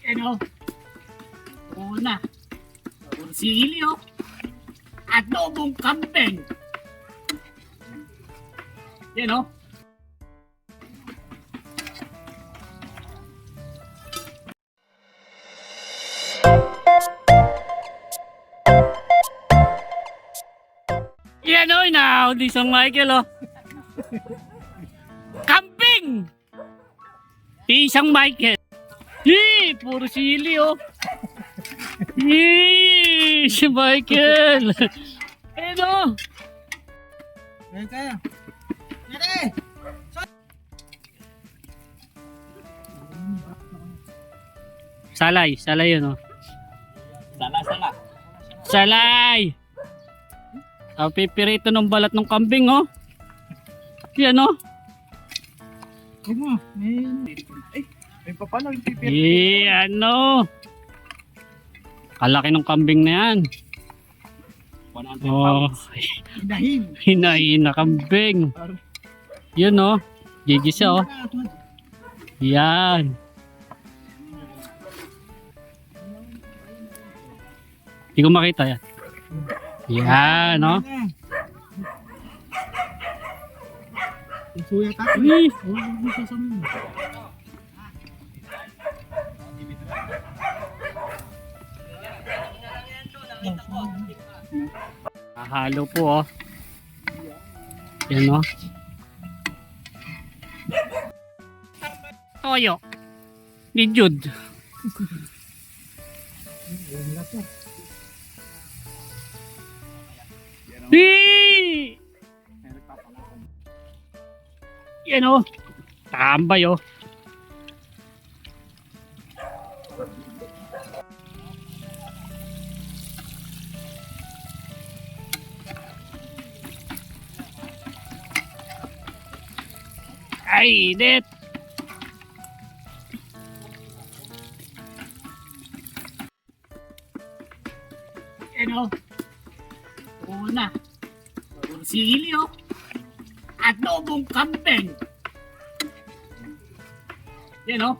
Ano? Una, kursilyo at lobong kambing. Yan o. Yan o, inaahod isang Michael o. Kambing! Isang Michael. Yee! Puro sili oh. Yee! Si Michael. Ano? Ayan tayo. Yari! Salay yun oh. Sala. Salay! Ang pipirito ng balat ng kambing oh. Yan oh. Huwag mo. May papalang pipir. Yee! Ano? Kalaki ng kambing na yan. 100 Oh. Hinahin. Hinahin na kambing. Yun oh. Gigis siya oh. Yan. Hindi ko makita yan. Yan oh. Suya ka. Uy. Huwag mo sasamin. Halo po oh. Yan oh. Toyo. Ni Jude. Hee! Yan oh. Tambay oh. Ay, init. Ano? Una, kursilyo at lobong kambing. Yan o.